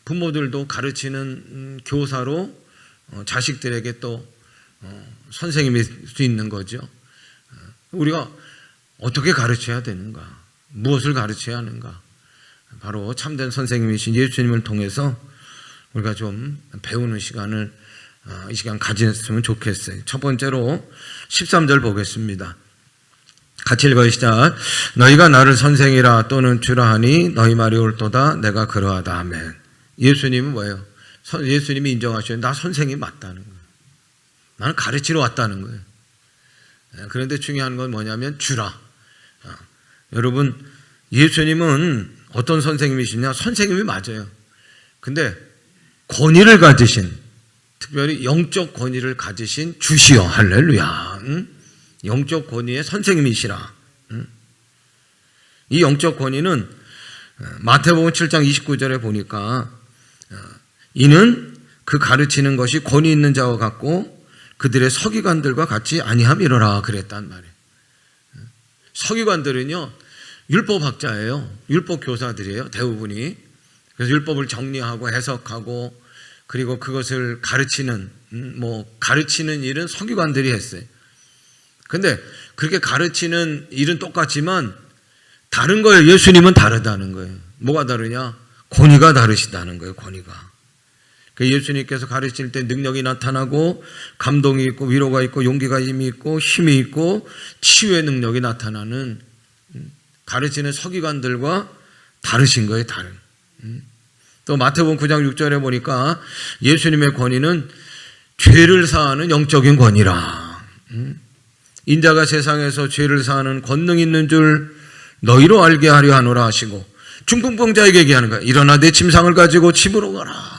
부모들도 가르치는 교사로 자식들에게 또 선생님일 수 있는 거죠. 우리가 어떻게 가르쳐야 되는가? 무엇을 가르쳐야 하는가? 바로 참된 선생님이신 예수님을 통해서 우리가 좀 배우는 시간을 이 시간 가졌으면 좋겠어요. 첫 번째로 13절 보겠습니다. 같이 읽어요. 시작. 너희가 나를 선생이라 또는 주라 하니 너희 말이 옳도다. 내가 그러하다. 아멘. 예수님은 뭐예요? 예수님이 인정하셔요. 나 선생이 맞다는 거예요. 나는 가르치러 왔다는 거예요. 그런데 중요한 건 뭐냐면 주라. 여러분, 예수님은 어떤 선생님이시냐? 선생님이 맞아요. 근데 권위를 가지신, 특별히 영적 권위를 가지신 주시여. 할렐루야. 영적 권위의 선생님이시라. 이 영적 권위는 마태복음 7장 29절에 보니까 이는 그 가르치는 것이 권위 있는 자와 같고 그들의 서기관들과 같이 아니함이로라 그랬단 말이에요. 서기관들은요, 율법학자예요. 율법 교사들이에요. 대부분이. 그래서 율법을 정리하고 해석하고 그리고 그것을 가르치는 일은 서기관들이 했어요. 근데 그렇게 가르치는 일은 똑같지만 다른 거예요. 예수님은 다르다는 거예요. 뭐가 다르냐? 권위가 다르시다는 거예요. 권위가. 예수님께서 가르칠 때 능력이 나타나고 감동이 있고 위로가 있고 용기가 힘이 있고 힘이 있고 치유의 능력이 나타나는 가르치는 서기관들과 다르신 거예요. 다른. 또 마태복음 9장 6절에 보니까 예수님의 권위는 죄를 사하는 영적인 권위라. 인자가 세상에서 죄를 사하는 권능 있는 줄 너희로 알게 하려 하노라 하시고 중풍병자에게 얘기하는 거야. 일어나 내 침상을 가지고 집으로 가라.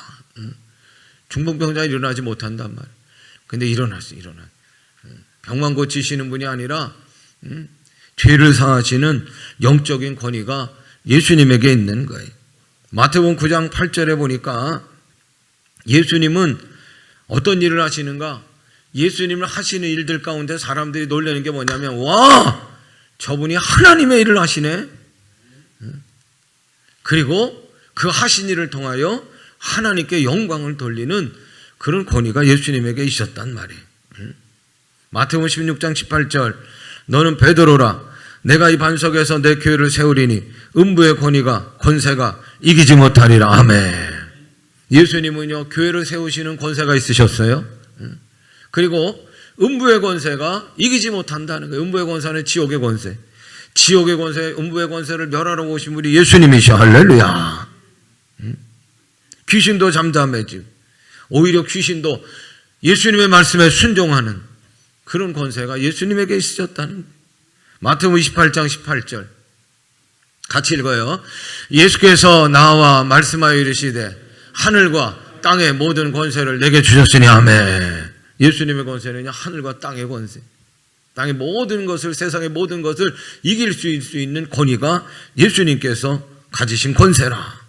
중풍병자가 일어나지 못한단 말이에요. 근데 일어났어. 병만 고치시는 분이 아니라 죄를 사하시는 영적인 권위가 예수님에게 있는 거예요. 마태복음 9장 8절에 보니까 예수님은 어떤 일을 하시는가? 예수님을 하시는 일들 가운데 사람들이 놀라는 게 뭐냐면, 와! 저분이 하나님의 일을 하시네? 그리고 그 하신 일을 통하여 하나님께 영광을 돌리는 그런 권위가 예수님에게 있었단 말이에요. 마태복음 16장 18절 너는 베드로라 내가 이 반석에서 내 교회를 세우리니 음부의 권세가 이기지 못하리라. 아멘. 예수님은요 교회를 세우시는 권세가 있으셨어요. 그리고 음부의 권세가 이기지 못한다는 거예요. 음부의 권세는 지옥의 권세. 지옥의 권세, 음부의 권세를 멸하러 오신 분이 예수님이셔. 할렐루야. 귀신도 잠잠해지고 오히려 귀신도 예수님의 말씀에 순종하는 그런 권세가 예수님에게 있으셨다는 거예요. 마태복음 28장 18절 같이 읽어요. 예수께서 나와 말씀하여 이르시되 하늘과 땅의 모든 권세를 내게 주셨으니 아멘. 예수님의 권세는요 하늘과 땅의 권세, 땅의 모든 것을, 세상의 모든 것을 이길 수 있는 권위가 예수님께서 가지신 권세라.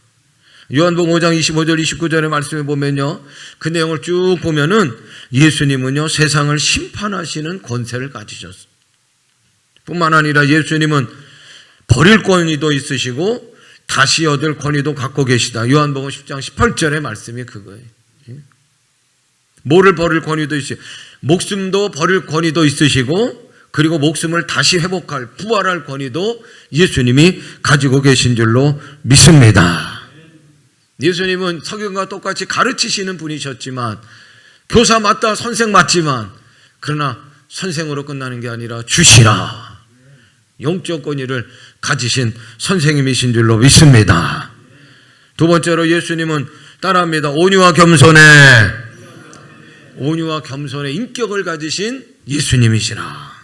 요한복음 5장 25절 29절의 말씀에 보면요 그 내용을 쭉 보면은 예수님은요 세상을 심판하시는 권세를 가지셨어요. 뿐만 아니라 예수님은 버릴 권위도 있으시고 다시 얻을 권위도 갖고 계시다. 요한복음 10장 18절의 말씀이 그거예요. 뭐를 버릴 권위도 있으시고 목숨도 버릴 권위도 있으시고 그리고 목숨을 다시 회복할, 부활할 권위도 예수님이 가지고 계신 줄로 믿습니다. 예수님은 서기관과 똑같이 가르치시는 분이셨지만 교사 맞다, 선생 맞지만 그러나 선생으로 끝나는 게 아니라 주시라. 영적 권위를 가지신 선생님이신 줄로 믿습니다. 두 번째로 예수님은 따라합니다. 온유와 겸손의 인격을 가지신 예수님이시라.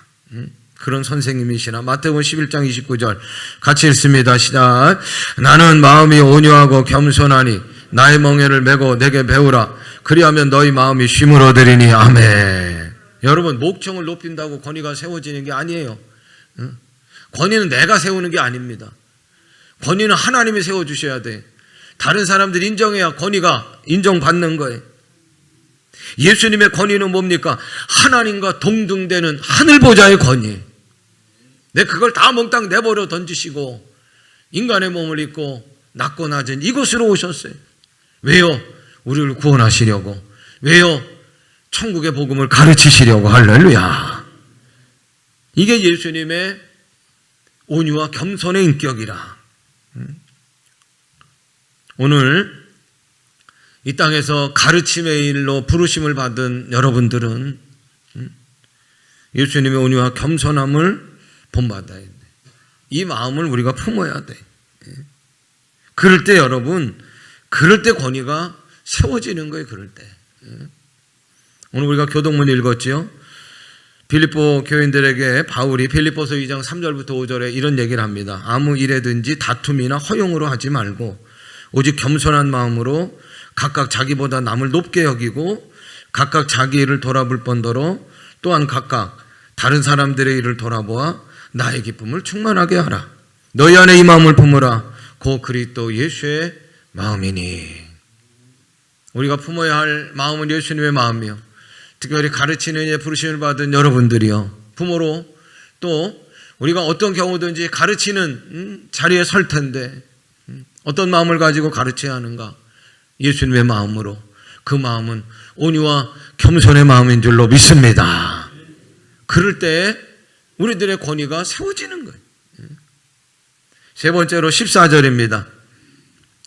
그런 선생님이시라. 마태복음 11장 29절 같이 읽습니다. 시작. 나는 마음이 온유하고 겸손하니 나의 멍에를 메고 내게 배우라. 그리하면 너희 마음이 쉼을 얻으리니 아멘. 여러분 목청을 높인다고 권위가 세워지는 게 아니에요. 권위는 내가 세우는 게 아닙니다. 권위는 하나님이 세워주셔야 돼. 다른 사람들이 인정해야 권위가 인정받는 거예요. 예수님의 권위는 뭡니까? 하나님과 동등되는 하늘보좌의 권위. 내 그걸 다 몽땅 내버려 던지시고 인간의 몸을 입고 낮고 낮은 이곳으로 오셨어요. 왜요? 우리를 구원하시려고. 왜요? 천국의 복음을 가르치시려고. 할렐루야. 이게 예수님의 온유와 겸손의 인격이라. 오늘 이 땅에서 가르침의 일로 부르심을 받은 여러분들은 예수님의 온유와 겸손함을 본받아야 돼. 이 마음을 우리가 품어야 돼. 그럴 때 여러분, 그럴 때 권위가 세워지는 거예요. 그럴 때. 오늘 우리가 교동문 읽었지요. 빌립보 교인들에게 바울이 빌립보서 2장 3절부터 5절에 이런 얘기를 합니다. 아무 일에든지 다툼이나 허용으로 하지 말고 오직 겸손한 마음으로 각각 자기보다 남을 높게 여기고 각각 자기 일을 돌아볼 뿐더러 또한 각각 다른 사람들의 일을 돌아보아 나의 기쁨을 충만하게 하라. 너희 안에 이 마음을 품으라. 고 그리스도 예수의 마음이니. 우리가 품어야 할 마음은 예수님의 마음이요. 특별히 가르치는 일에 부르심을 받은 여러분들이요. 부모로 또 우리가 어떤 경우든지 가르치는 자리에 설 텐데 어떤 마음을 가지고 가르쳐야 하는가? 예수님의 마음으로. 그 마음은 온유와 겸손의 마음인 줄로 믿습니다. 그럴 때 우리들의 권위가 세워지는 거예요. 세 번째로 14절입니다.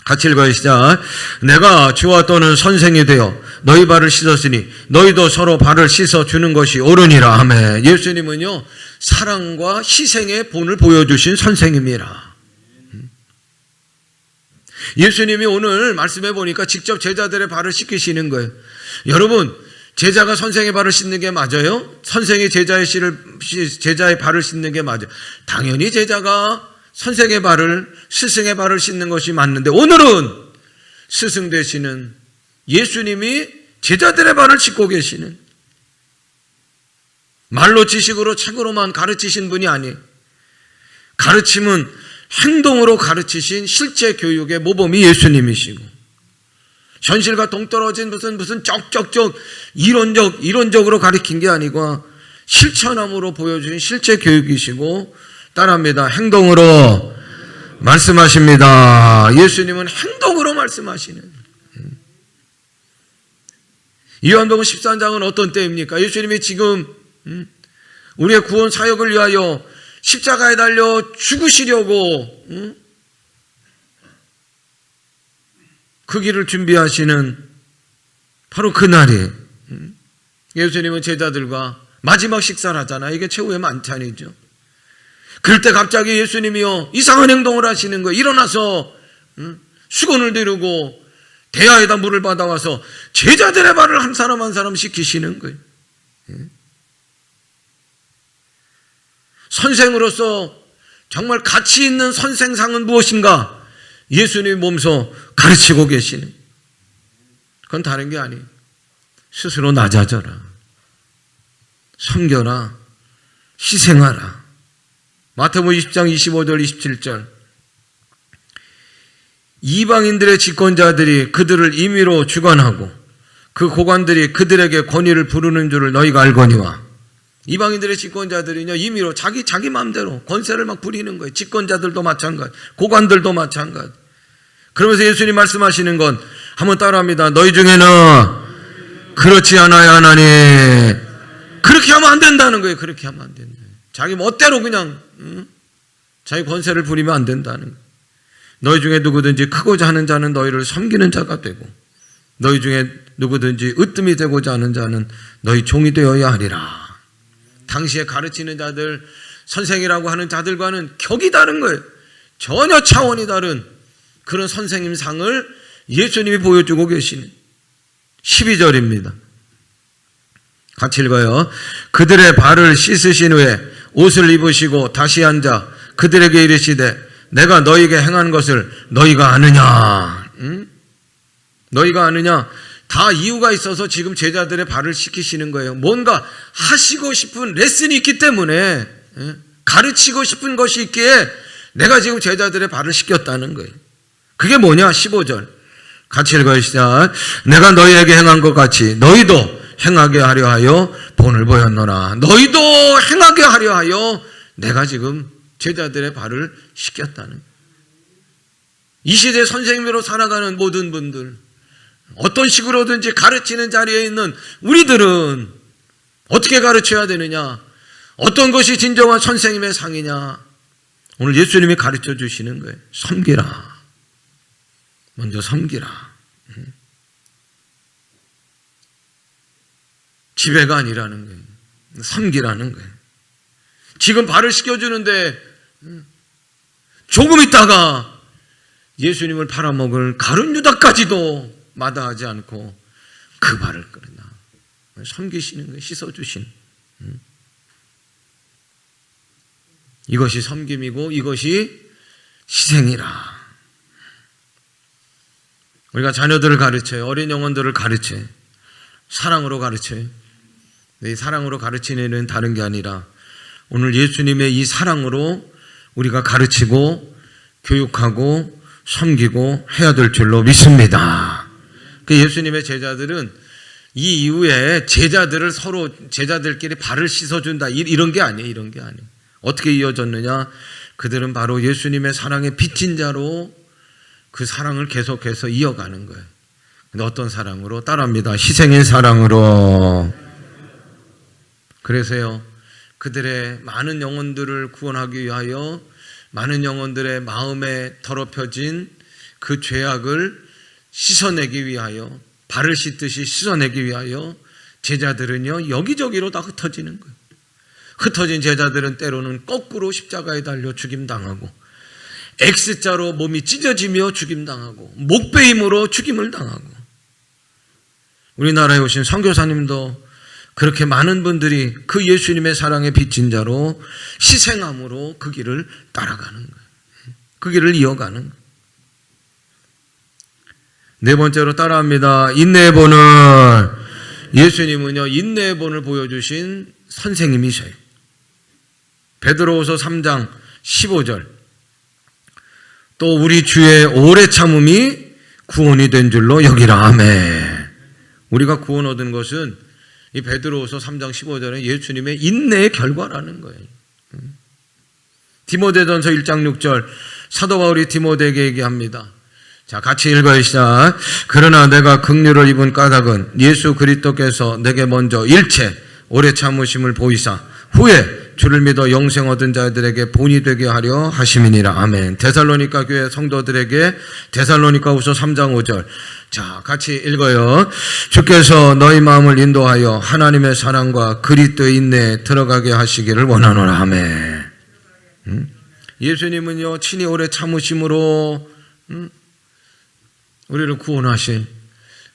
같이 읽어요. 시작. 내가 주와 또는 선생이 되어 너희 발을 씻었으니 너희도 서로 발을 씻어주는 것이 옳으니라. 아멘. 예수님은요, 사랑과 희생의 본을 보여주신 선생님이라. 예수님이 오늘 말씀해 보니까 직접 제자들의 발을 씻기시는 거예요. 여러분, 제자가 선생의 발을 씻는 게 맞아요? 선생이 제자의 발을 씻는 게 맞아요? 당연히 제자가 선생의 발을, 스승의 발을 씻는 것이 맞는데 오늘은 스승 되시는 예수님이 제자들의 발을 씻고 계시는, 말로 지식으로 책으로만 가르치신 분이 아니에요. 가르침은 행동으로 가르치신 실제 교육의 모범이 예수님이시고, 현실과 동떨어진 무슨 쩍쩍쩍 이론적으로 가르친 게 아니고 실천함으로 보여주신 실제 교육이시고, 따라합니다. 행동으로 말씀하십니다. 예수님은 행동으로 말씀하시는. 요한복음 13장은 어떤 때입니까? 예수님이 지금 우리의 구원 사역을 위하여 십자가에 달려 죽으시려고 그 길을 준비하시는 바로 그날이에요. 예수님은 제자들과 마지막 식사를 하잖아요. 이게 최후의 만찬이죠. 그럴 때 갑자기 예수님이요, 이상한 행동을 하시는 거예요. 일어나서 수건을 들고 대야에다 물을 받아와서 제자들의 발을 한 사람 한 사람 씻기시는 거예요. 선생으로서 정말 가치 있는 선생상은 무엇인가? 예수님이 몸소 가르치고 계시는. 그건 다른 게 아니에요. 스스로 낮아져라, 섬겨라, 희생하라. 마태복음 20장 25절 27절. 이방인들의 집권자들이 그들을 임의로 주관하고 그 고관들이 그들에게 권위를 부르는 줄을 너희가 알거니와. 이방인들의 집권자들이요, 임의로 자기 마음대로 권세를 막 부리는 거예요. 집권자들도 마찬가지, 고관들도 마찬가지. 그러면서 예수님 말씀하시는 건 한번 따라합니다. 너희 중에는 그렇지 않아야 하나니. 그렇게 하면 안 된다는 거예요. 그렇게 하면 안 된다. 자기 멋대로 그냥 자기 권세를 부리면 안 된다는 거예요. 너희 중에 누구든지 크고자 하는 자는 너희를 섬기는 자가 되고 너희 중에 누구든지 으뜸이 되고자 하는 자는 너희 종이 되어야 하리라. 당시에 가르치는 자들, 선생이라고 하는 자들과는 격이 다른 거예요. 전혀 차원이 다른 그런 선생님 상을 예수님이 보여주고 계시는 12절입니다. 같이 읽어요. 그들의 발을 씻으신 후에 옷을 입으시고 다시 앉아 그들에게 이르시되 내가 너희에게 행한 것을 너희가 아느냐? 너희가 아느냐? 다 이유가 있어서 지금 제자들의 발을 씻기시는 거예요. 뭔가 하시고 싶은 레슨이 있기 때문에, 가르치고 싶은 것이 있기에 내가 지금 제자들의 발을 씻겼다는 거예요. 그게 뭐냐? 15절 같이 읽어요. 시작. 내가 너희에게 행한 것 같이 너희도 행하게 하려 하여 본을 보였노라. 너희도 행하게 하려 하여 내가 지금 제자들의 발을 씻겼다는 거예요. 이 시대 선생님으로 살아가는 모든 분들, 어떤 식으로든지 가르치는 자리에 있는 우리들은 어떻게 가르쳐야 되느냐? 어떤 것이 진정한 선생님의 상이냐? 오늘 예수님이 가르쳐 주시는 거예요. 섬기라. 먼저 섬기라. 지배가 아니라는 거예요. 섬기라는 거예요. 지금 발을 씻겨주는데 조금 있다가 예수님을 팔아먹을 가룟 유다까지도 마다하지 않고 그 발을 끌어나 섬기시는 거예요. 씻어주신. 이것이 섬김이고 이것이 희생이라. 우리가 자녀들을 가르쳐요. 어린 영혼들을 가르쳐요. 사랑으로 가르쳐요. 이 사랑으로 가르치는 일은 다른 게 아니라 오늘 예수님의 이 사랑으로 우리가 가르치고 교육하고 섬기고 해야 될 줄로 믿습니다. 예수님의 제자들은 이 이후에 제자들을 서로 제자들끼리 발을 씻어준다 이런 게 아니에요. 이런 게 아니에요. 어떻게 이어졌느냐? 그들은 바로 예수님의 사랑의 빚진 자로 그 사랑을 계속해서 이어가는 거예요. 근데 어떤 사랑으로? 따라합니다. 희생의 사랑으로. 그래서요, 그들의 많은 영혼들을 구원하기 위하여 많은 영혼들의 마음에 더럽혀진 그 죄악을 씻어내기 위하여, 발을 씻듯이 씻어내기 위하여 제자들은요 여기저기로 다 흩어지는 거예요. 흩어진 제자들은 때로는 거꾸로 십자가에 달려 죽임당하고, X자로 몸이 찢어지며 죽임당하고, 목베임으로 죽임을 당하고, 우리나라에 오신 선교사님도 그렇게 많은 분들이 그 예수님의 사랑의 빚진 자로 희생함으로 그 길을 따라가는 거예요. 그 길을 이어가는 거예요. 네 번째로 따라합니다. 인내의 본을. 예수님은요 인내의 본을 보여주신 선생님이셔요. 베드로후서 3장 15절. 또 우리 주의 오래 참음이 구원이 된 줄로 여기라. 아멘. 우리가 구원 얻은 것은 이 베드로후서 3장 15절에 예수님의 인내의 결과라는 거예요. 디모데전서 1장 6절 사도 바울이 디모데에게 얘기합니다. 자, 같이 읽어요. 시작. 그러나 내가 긍휼을 입은 까닭은 예수 그리스도께서 내게 먼저 일체 오래 참으심을 보이사 후에 주를 믿어 영생 얻은 자들에게 본이 되게 하려 하심이니라. 아멘. 데살로니가 교회 성도들에게 데살로니가후서 3장 5절. 자, 같이 읽어요. 주께서 너희 마음을 인도하여 하나님의 사랑과 그리스도의 인내에 들어가게 하시기를 원하노라. 아멘. 예수님은요 친히 오래 참으심으로 우리를 구원하신,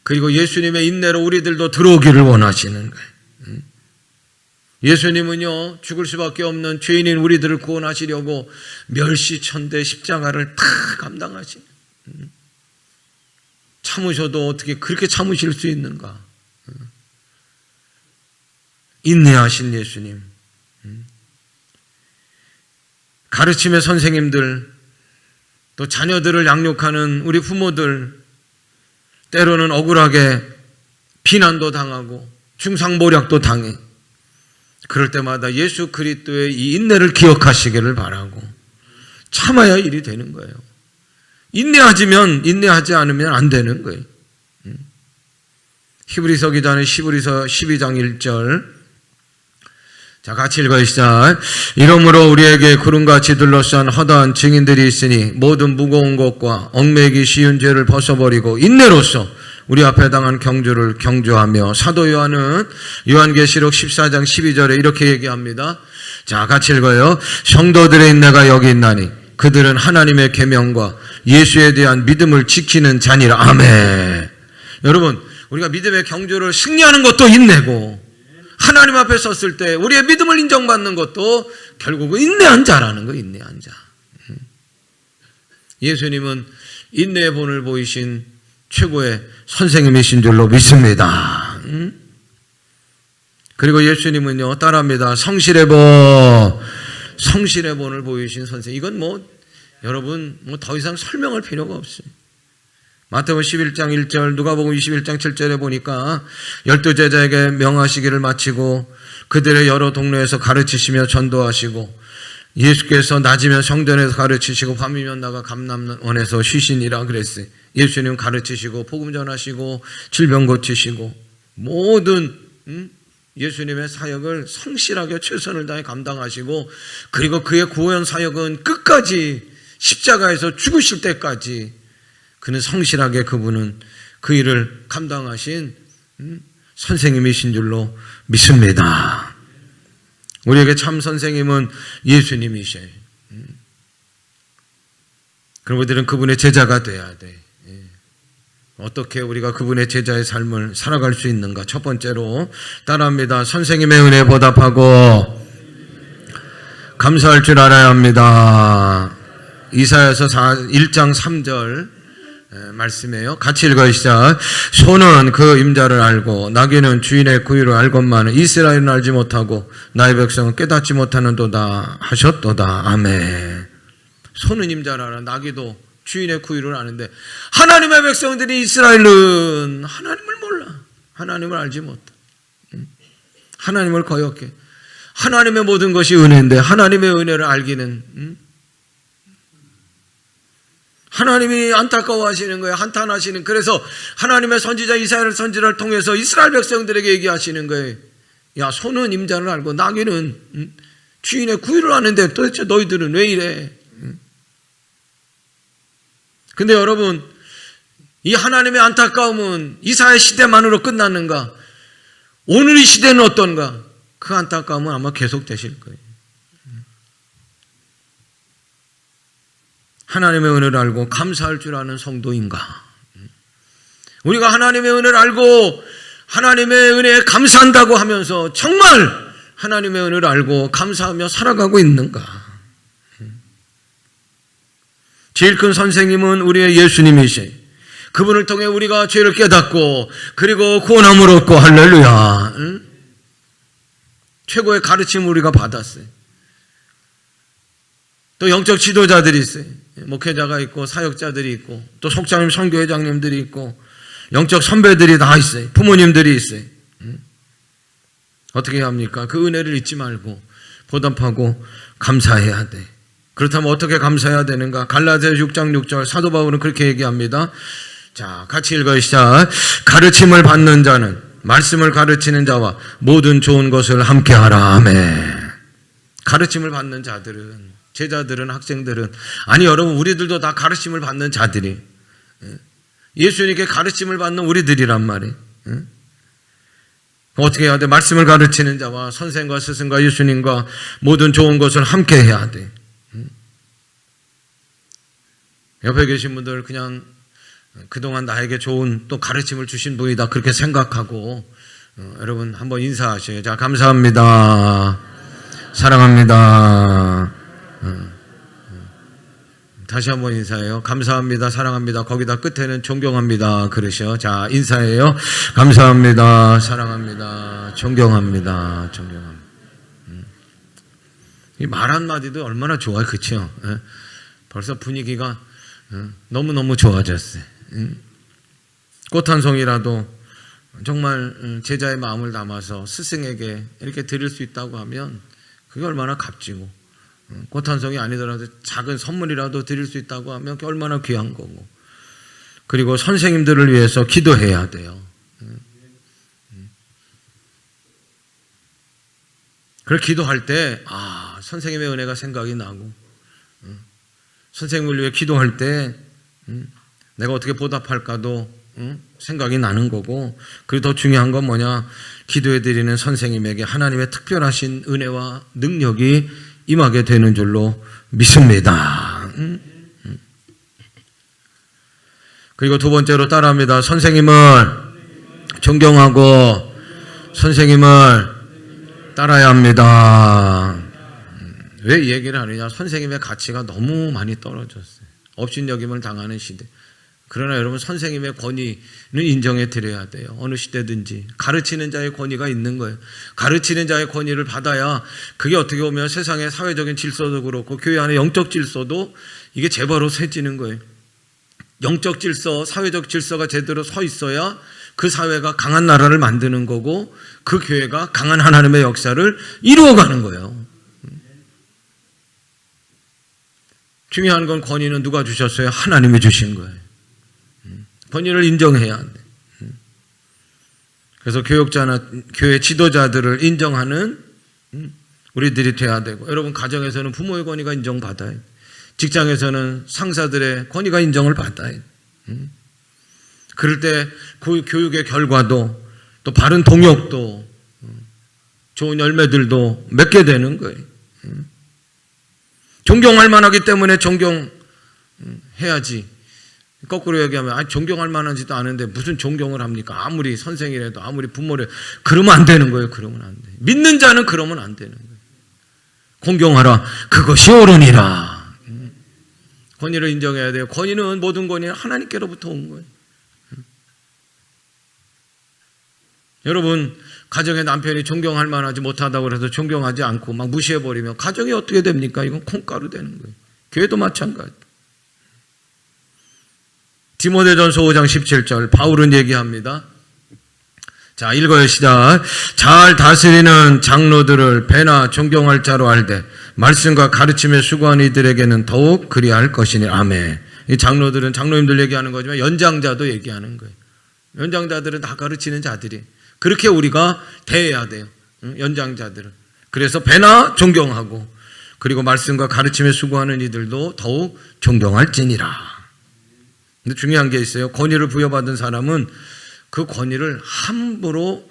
그리고 예수님의 인내로 우리들도 들어오기를 원하시는 거예요. 예수님은요 죽을 수밖에 없는 죄인인 우리들을 구원하시려고 멸시천대 십자가를 다 감당하신, 참으셔도 어떻게 그렇게 참으실 수 있는가? 인내하신 예수님. 가르침의 선생님들, 또 자녀들을 양육하는 우리 부모들, 때로는 억울하게 비난도 당하고 중상모략도 당해. 그럴 때마다 예수 그리스도의 이 인내를 기억하시기를 바라고 참아야 일이 되는 거예요. 인내하지 않으면 안 되는 거예요. 히브리서 기자는 히브리서 12장 1절. 자, 같이 읽어주시자. 이러므로 우리에게 구름같이 둘러싼 허다한 증인들이 있으니 모든 무거운 것과 얽매이기 쉬운 죄를 벗어버리고 인내로써 우리 앞에 당한 경주를 경주하며, 사도 요한은 요한계시록 14장 12절에 이렇게 얘기합니다. 자, 같이 읽어요. 성도들의 인내가 여기 있나니 그들은 하나님의 계명과 예수에 대한 믿음을 지키는 자니라. 아멘. 여러분, 우리가 믿음의 경주를 승리하는 것도 인내고, 하나님 앞에 섰을 때 우리의 믿음을 인정받는 것도 결국은 인내한 자라는 거예요. 인내한 자. 예수님은 인내의 본을 보이신 최고의 선생님이신 줄로 믿습니다. 그리고 예수님은요 따라합니다. 성실의 본을 보이신 선생님. 이건 여러분 더 이상 설명할 필요가 없어요. 마태복음 11장 1절, 누가복음 21장 7절에 보니까 12제자에게 명하시기를 마치고 그들의 여러 동네에서 가르치시며 전도하시고, 예수께서 낮이면 성전에서 가르치시고 밤이면 나가 감람원에서 쉬시니라 그랬어요. 예수님 가르치시고 복음 전하시고 질병 고치시고 모든 예수님의 사역을 성실하게 최선을 다해 감당하시고 그리고 그의 구원 사역은 끝까지 십자가에서 죽으실 때까지 그는 성실하게 그분은 그 일을 감당하신 선생님이신 줄로 믿습니다. 우리에게 참 선생님은 예수님이셔요. 그럼 우리들은 그분의 제자가 돼야 돼. 어떻게 우리가 그분의 제자의 삶을 살아갈 수 있는가? 첫 번째로 따라합니다. 선생님의 은혜에 보답하고 감사할 줄 알아야 합니다. 이사야서 1장 3절 말씀이에요. 같이 읽으시죠. 소는 그 임자를 알고 나귀는 주인의 구유를 알건만은 이스라엘은 알지 못하고 나의 백성은 깨닫지 못하는도다 하셨도다. 아멘. 소는 임자를 알아. 나귀도 주인의 구유를 아는데 하나님의 백성들이 이스라엘은 하나님을 몰라. 하나님을 알지 못해. 하나님을 거역해. 하나님의 모든 것이 은혜인데 하나님의 은혜를 알기는 하나님이 안타까워하시는 거예요. 한탄하시는. 그래서 하나님의 선지자 이사야 선지자를 통해서 이스라엘 백성들에게 얘기하시는 거예요. 야, 소는 임자를 알고 나귀는 주인의 구유를 아는데 도대체 너희들은 왜 이래? 근데 여러분, 이 하나님의 안타까움은 이사야 시대만으로 끝났는가? 오늘 이 시대는 어떤가? 그 안타까움은 아마 계속되실 거예요. 하나님의 은혜를 알고 감사할 줄 아는 성도인가? 우리가 하나님의 은혜를 알고 하나님의 은혜에 감사한다고 하면서 정말 하나님의 은혜를 알고 감사하며 살아가고 있는가? 제일 큰 선생님은 우리의 예수님이시. 그분을 통해 우리가 죄를 깨닫고 그리고 구원함을 얻고 할렐루야. 최고의 가르침을 우리가 받았어요. 또 영적 지도자들이 있어요. 목회자가 있고 사역자들이 있고 또 속장님 선교회장님들이 있고 영적 선배들이 다 있어요. 부모님들이 있어요. 어떻게 해야 합니까? 그 은혜를 잊지 말고 보답하고 감사해야 돼. 그렇다면 어떻게 감사해야 되는가? 갈라디아서 6장 6절 사도 바울은 그렇게 얘기합니다. 자, 같이 읽으시죠. 가르침을 받는 자는 말씀을 가르치는 자와 모든 좋은 것을 함께하라. 아멘. 가르침을 받는 자들은, 제자들은, 학생들은, 아니 여러분 우리들도 다 가르침을 받는 자들이, 예수님께 가르침을 받는 우리들이란 말이에요. 어떻게 해야 돼? 말씀을 가르치는 자와 선생과 스승과 예수님과 모든 좋은 것을 함께 해야 돼. 옆에 계신 분들 그냥 그동안 나에게 좋은 또 가르침을 주신 분이다 그렇게 생각하고 여러분 한번 인사하셔요. 자, 감사합니다. 사랑합니다. 다시 한번 인사해요. 감사합니다. 사랑합니다. 거기다 끝에는 존경합니다. 그러셔. 자, 인사해요. 감사합니다. 사랑합니다. 존경합니다. 존경합니다. 이 말 한마디도 얼마나 좋아요. 그렇죠? 벌써 분위기가 너무너무 좋아졌어요. 꽃 한 송이라도 정말 제자의 마음을 담아서 스승에게 이렇게 드릴 수 있다고 하면 그게 얼마나 값지고, 꽃 한 송이 아니더라도 작은 선물이라도 드릴 수 있다고 하면 그게 얼마나 귀한 거고, 그리고 선생님들을 위해서 기도해야 돼요. 그렇게 기도할 때 선생님의 은혜가 생각이 나고, 선생님을 위해 기도할 때 내가 어떻게 보답할까도 생각이 나는 거고, 그리고 더 중요한 건 뭐냐? 기도해드리는 선생님에게 하나님의 특별하신 은혜와 능력이 임하게 되는 줄로 믿습니다. 그리고 두 번째로 따라합니다. 선생님을 존경하고 선생님을 따라야 합니다. 왜 이 얘기를 하느냐? 선생님의 가치가 너무 많이 떨어졌어요. 업신여김을 당하는 시대. 그러나 여러분, 선생님의 권위는 인정해 드려야 돼요. 어느 시대든지 가르치는 자의 권위가 있는 거예요. 가르치는 자의 권위를 받아야 그게 어떻게 보면 세상의 사회적인 질서도 그렇고 교회 안의 영적 질서도 이게 제바로 세지는 거예요. 영적 질서, 사회적 질서가 제대로 서 있어야 그 사회가 강한 나라를 만드는 거고 그 교회가 강한 하나님의 역사를 이루어가는 거예요. 중요한 건 권위는 누가 주셨어요? 하나님이 주신 거예요. 권위를 인정해야 돼. 그래서 교육자나 교회 지도자들을 인정하는 우리들이 돼야 되고, 여러분 가정에서는 부모의 권위가 인정받아요. 직장에서는 상사들의 권위가 인정을 받아요. 그럴 때 그 교육의 결과도 또 바른 동역도 좋은 열매들도 맺게 되는 거예요. 존경할 만하기 때문에 존경해야지. 거꾸로 얘기하면 존경할 만하지도 않은데 무슨 존경을 합니까? 아무리 선생이라도 아무리 부모래 그러면 안 되는 거예요. 그러면 안 돼. 믿는 자는 그러면 안 되는 거예요. 공경하라. 그것이 옳으니라. 권위를 인정해야 돼요. 권위는 모든 권위는 하나님께로부터 온 거예요. 여러분 가정의 남편이 존경할 만하지 못하다고 해서 존경하지 않고 막 무시해버리면 가정이 어떻게 됩니까? 이건 콩가루 되는 거예요. 교회도 마찬가지. 디모데전서 5장 17절 바울은 얘기합니다. 자, 읽어요. 시작. 잘 다스리는 장로들을 배나 존경할 자로 알되 말씀과 가르침에 수고하는 이들에게는 더욱 그리할 것이니. 아멘. 이 장로들은 장로님들 얘기하는 거지만 연장자도 얘기하는 거예요. 연장자들은 다 가르치는 자들이. 그렇게 우리가 대해야 돼요. 연장자들은. 그래서 배나 존경하고 그리고 말씀과 가르침에 수고하는 이들도 더욱 존경할지니라. 근데 중요한 게 있어요. 권위를 부여받은 사람은 그 권위를 함부로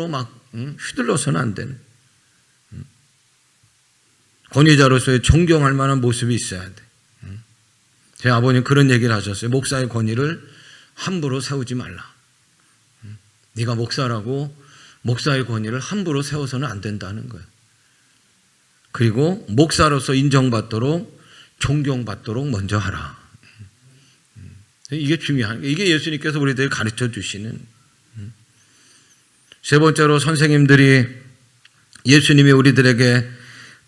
막 휘둘러서는 안 되는. 권위자로서의 존경할 만한 모습이 있어야 돼. 제 아버님 그런 얘기를 하셨어요. 목사의 권위를 함부로 세우지 말라. 네가 목사라고 목사의 권위를 함부로 세워서는 안 된다는 거예요. 그리고 목사로서 인정받도록 존경받도록 먼저 하라. 이게 중요한 거예요. 이게 예수님께서 우리들에게 가르쳐 주시는. 세 번째로 선생님들이 예수님이 우리들에게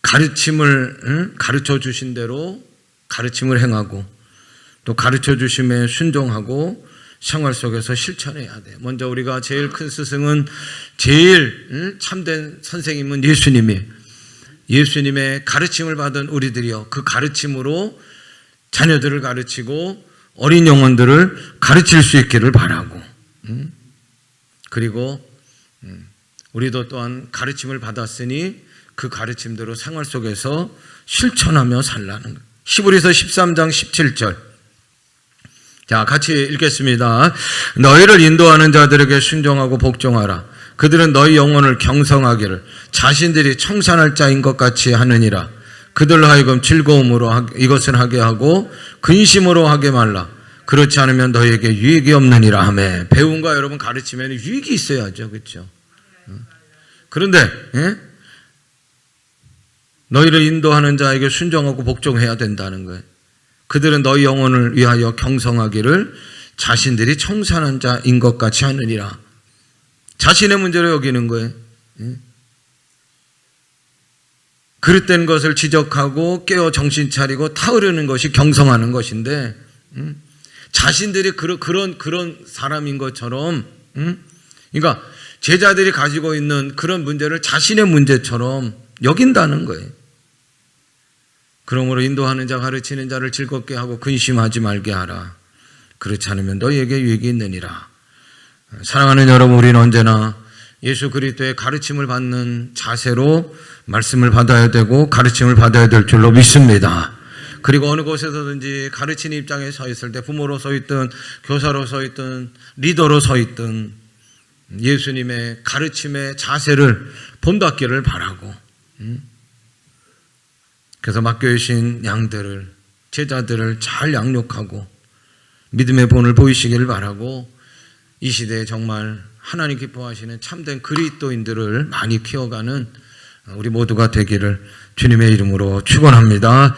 가르침을 가르쳐 주신 대로 가르침을 행하고 또 가르쳐 주심에 순종하고 생활 속에서 실천해야 돼요. 먼저 우리가 제일 큰 스승은 제일 참된 선생님은 예수님의 가르침을 받은 우리들이요. 그 가르침으로 자녀들을 가르치고 어린 영혼들을 가르칠 수 있기를 바라고, 그리고 우리도 또한 가르침을 받았으니 그 가르침대로 생활 속에서 실천하며 살라는 거예요. 히브리서 13장 17절. 자, 같이 읽겠습니다. 너희를 인도하는 자들에게 순종하고 복종하라. 그들은 너희 영혼을 경성하기를 자신들이 청산할 자인 것 같이 하느니라. 그들로 하여금 즐거움으로 이것을 하게 하고 근심으로 하게 말라. 그렇지 않으면 너희에게 유익이 없느니라. 아멘. 배움과 여러분 가르치면 유익이 있어야죠. 그렇죠? 그런데 너희를 인도하는 자에게 순종하고 복종해야 된다는 거예요. 그들은 너희 영혼을 위하여 경성하기를 자신들이 청산한 자인 것 같이 하느니라. 자신의 문제로 여기는 거예요. 그릇된 것을 지적하고 깨어 정신 차리고 타오르는 것이 경성하는 것인데, 자신들이 그런 사람인 것처럼, 그러니까 제자들이 가지고 있는 그런 문제를 자신의 문제처럼 여긴다는 거예요. 그러므로 인도하는 자 가르치는 자를 즐겁게 하고 근심하지 말게 하라. 그렇지 않으면 너희에게 유익이 있느니라. 사랑하는 여러분, 우리는 언제나 예수 그리스도의 가르침을 받는 자세로 말씀을 받아야 되고 가르침을 받아야 될 줄로 믿습니다. 그리고 어느 곳에서든지 가르치는 입장에 서 있을 때 부모로 서 있든 교사로 서 있든 리더로 서 있든 예수님의 가르침의 자세를 본받기를 바라고, 그래서 맡겨주신 양들을, 제자들을 잘 양육하고 믿음의 본을 보이시기를 바라고, 이 시대에 정말 하나님 기뻐하시는 참된 그리스도인들을 많이 키워가는 우리 모두가 되기를 주님의 이름으로 축원합니다.